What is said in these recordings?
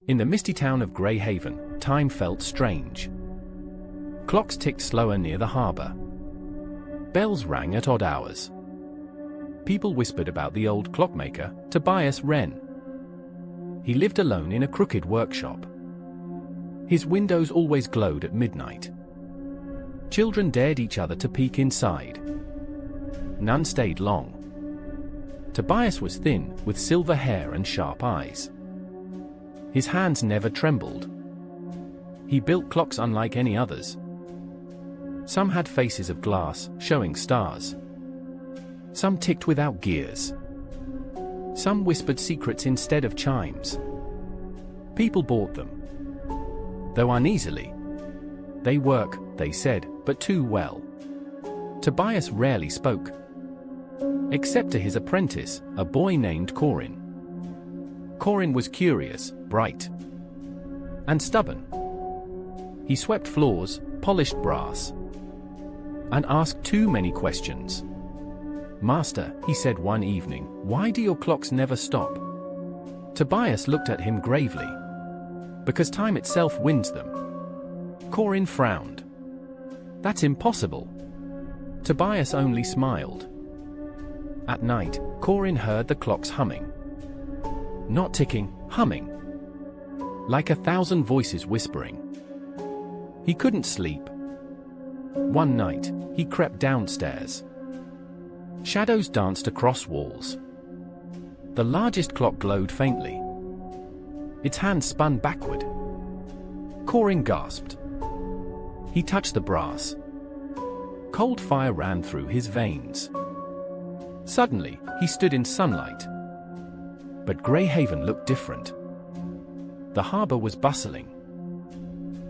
In the misty town of Greyhaven, time felt strange. Clocks ticked slower near the harbor. Bells rang at odd hours. People whispered about the old clockmaker, Tobias Wren. He lived alone in a crooked workshop. His windows always glowed at midnight. Children dared each other to peek inside. None stayed long. Tobias was thin, with silver hair and sharp eyes. His hands never trembled. He built clocks unlike any others. Some had faces of glass, showing stars. Some ticked without gears. Some whispered secrets instead of chimes. People bought them, though uneasily. They work, they said, but too well. Tobias rarely spoke, except to his apprentice, a boy named Corin. Corin was curious, bright, and stubborn. He swept floors, polished brass, and asked too many questions. "Master," he said one evening, "why do your clocks never stop?" Tobias looked at him gravely. "Because time itself wins them." Corin frowned. "That's impossible." Tobias only smiled. At night, Corin heard the clocks humming. Not ticking, humming. Like 1,000 voices whispering. He couldn't sleep. One night, he crept downstairs. Shadows danced across walls. The largest clock glowed faintly. Its hand spun backward. Corin gasped. He touched the brass. Cold fire ran through his veins. Suddenly, he stood in sunlight. But Greyhaven looked different. The harbor was bustling.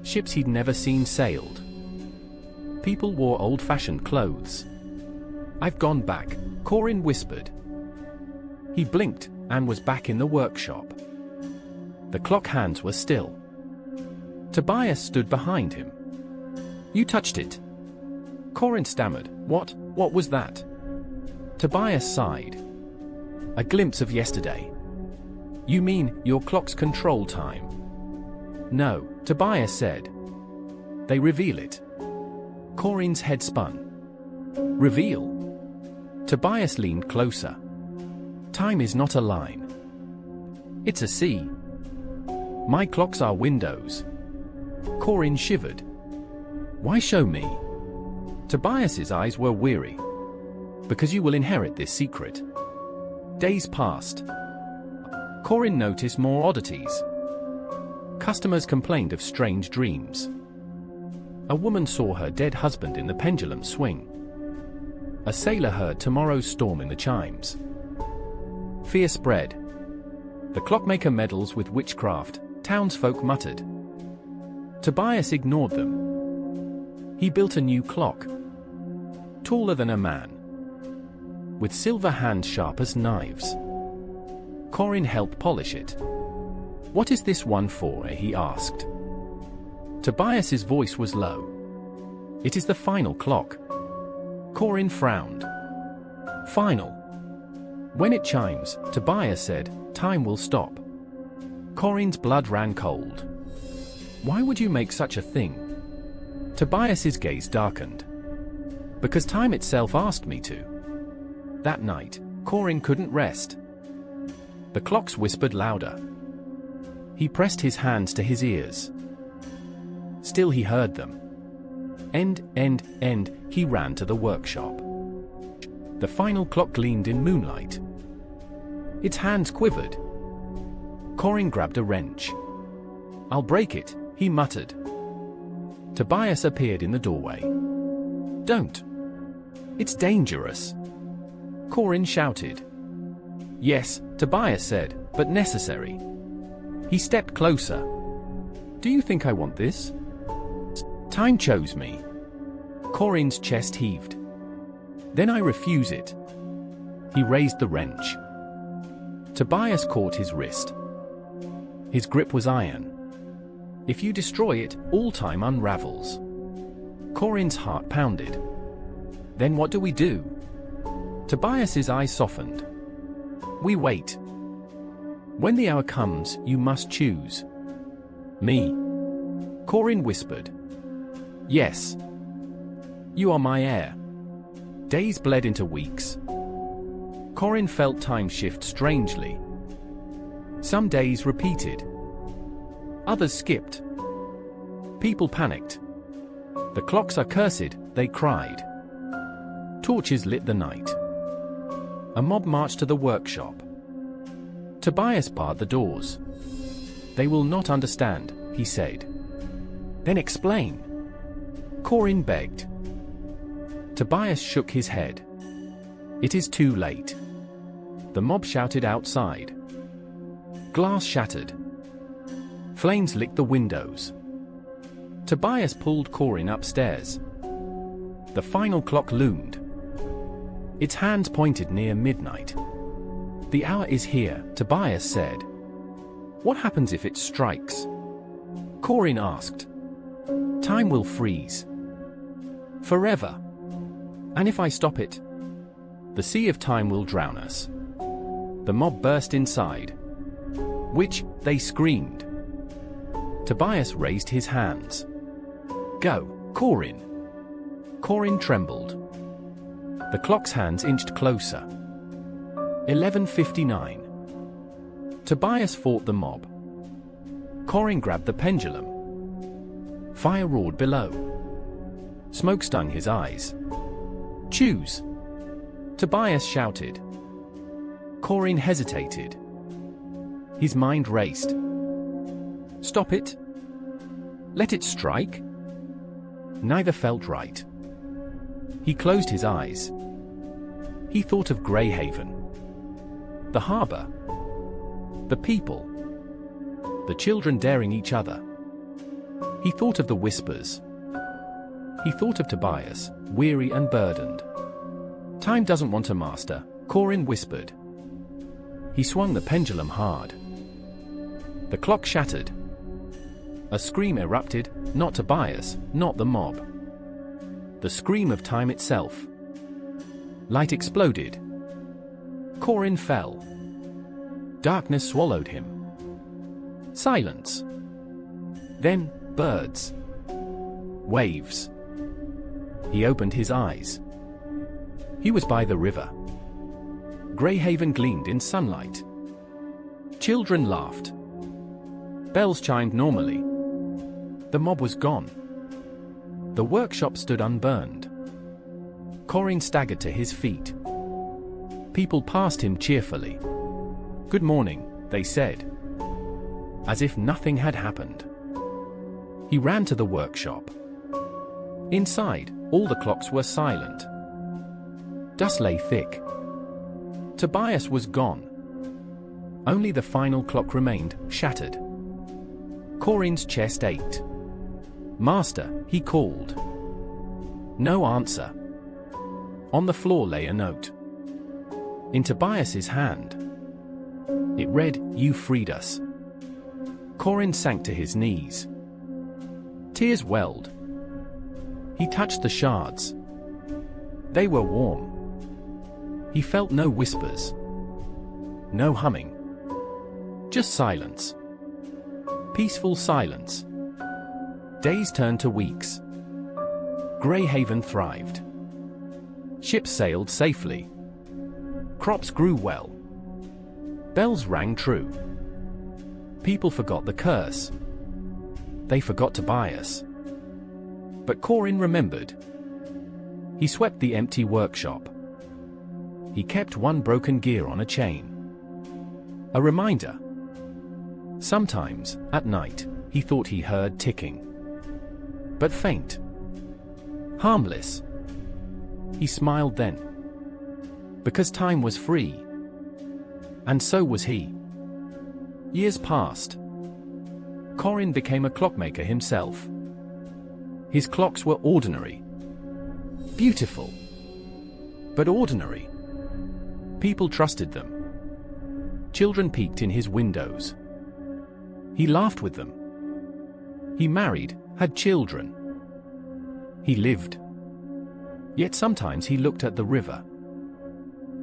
Ships he'd never seen sailed. People wore old-fashioned clothes. "I've gone back," Corin whispered. He blinked, and was back in the workshop. The clock hands were still. Tobias stood behind him. "You touched it." Corin stammered. What was that?" Tobias sighed. "A glimpse of yesterday." "You mean, your clocks control time?" "No," Tobias said. "They reveal it." Corin's head spun. "Reveal?" Tobias leaned closer. "Time is not a line. It's a sea. My clocks are windows." Corin shivered. "Why show me?" Tobias's eyes were weary. "Because you will inherit this secret." Days passed. Corin noticed more oddities. Customers complained of strange dreams. A woman saw her dead husband in the pendulum swing. A sailor heard tomorrow's storm in the chimes. Fear spread. "The clockmaker meddles with witchcraft," townsfolk muttered. Tobias ignored them. He built a new clock, taller than a man, with silver hands sharp as knives. Corin helped polish it. "What is this one for?" he asked. Tobias's voice was low. "It is the final clock." Corin frowned. "Final?" "When it chimes," Tobias said, "time will stop." Corin's blood ran cold. "Why would you make such a thing?" Tobias's gaze darkened. "Because time itself asked me to." That night, Corin couldn't rest. The clocks whispered louder. He pressed his hands to his ears. Still he heard them. End, he ran to the workshop. The final clock gleamed in moonlight. Its hands quivered. Corin grabbed a wrench. "I'll break it," he muttered. Tobias appeared in the doorway. "Don't. It's dangerous," Corin shouted. "Yes," Tobias said, "but necessary." He stepped closer. "Do you think I want this?" "Time chose me." Corin's chest heaved. "Then I refuse it." He raised the wrench. Tobias caught his wrist. His grip was iron. "If you destroy it, all time unravels." Corin's heart pounded. "Then what do we do?" Tobias's eyes softened. "We wait. When the hour comes, you must choose." Me? Corin whispered. Yes. You are my heir. Days bled into weeks. Corin felt time shift strangely. Some days repeated. Others skipped. People panicked. The clocks are cursed, they cried. Torches lit the night. A mob marched to the workshop. Tobias barred the doors. They will not understand, he said. Then explain. Corin begged. Tobias shook his head. It is too late. The mob shouted outside. Glass shattered. Flames licked the windows. Tobias pulled Corin upstairs. The final clock loomed. Its hands pointed near midnight. The hour is here, Tobias said. What happens if it strikes? Corin asked. Time will freeze. Forever. And if I stop it? The sea of time will drown us. The mob burst inside. Which, they screamed. Tobias raised his hands. Go, Corin. Corin trembled. The clock's hands inched closer. 11:59. Tobias fought the mob. Corin grabbed the pendulum. Fire roared below. Smoke stung his eyes. Choose. Tobias shouted. Corin hesitated. His mind raced. Stop it? Let it strike? Neither felt right. He closed his eyes. He thought of Greyhaven. The harbor. The people. The children daring each other. He thought of the whispers. He thought of Tobias, weary and burdened. Time doesn't want a master, Corin whispered. He swung the pendulum hard. The clock shattered. A scream erupted, not Tobias, not the mob. The scream of time itself. Light exploded. Corin fell. Darkness swallowed him. Silence. Then, birds. Waves. He opened his eyes. He was by the river. Greyhaven gleamed in sunlight. Children laughed. Bells chimed normally. The mob was gone. The workshop stood unburned. Corin staggered to his feet. People passed him cheerfully. Good morning, they said. As if nothing had happened. He ran to the workshop. Inside, all the clocks were silent. Dust lay thick. Tobias was gone. Only the final clock remained, shattered. Corin's chest ached. Master, he called. No answer. On the floor lay a note. In Tobias's hand. It read, "You freed us." Corin sank to his knees. Tears welled. He touched the shards. They were warm. He felt no whispers. No humming. Just silence. Peaceful silence. Days turned to weeks. Greyhaven thrived. Ships sailed safely. Crops grew well. Bells rang true. People forgot the curse. They forgot Tobias. But Corin remembered. He swept the empty workshop. He kept one broken gear on a chain. A reminder. Sometimes, at night, he thought he heard ticking. But faint. Harmless. He smiled then. Because time was free. And so was he. Years passed. Corin became a clockmaker himself. His clocks were ordinary. Beautiful. But ordinary. People trusted them. Children peeked in his windows. He laughed with them. He married, had children. He lived. Yet sometimes he looked at the river,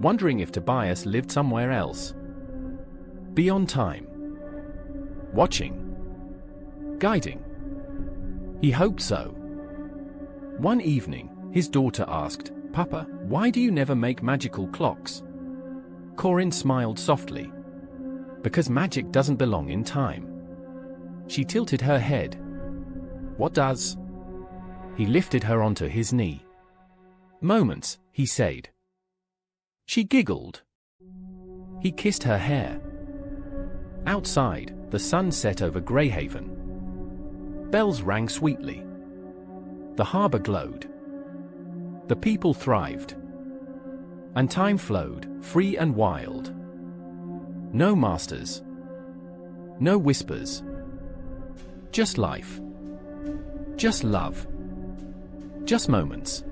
wondering if Tobias lived somewhere else. Beyond time. Watching. Guiding? He hoped so. One evening, his daughter asked, "Papa, why do you never make magical clocks?" Corin smiled softly. "Because magic doesn't belong in time." She tilted her head. "What does?" He lifted her onto his knee. "Moments," he said. She giggled. He kissed her hair. Outside, the sun set over Greyhaven. Bells rang sweetly. The harbor glowed. The people thrived. And time flowed, free and wild. No masters. No whispers. Just life. Just love. Just moments.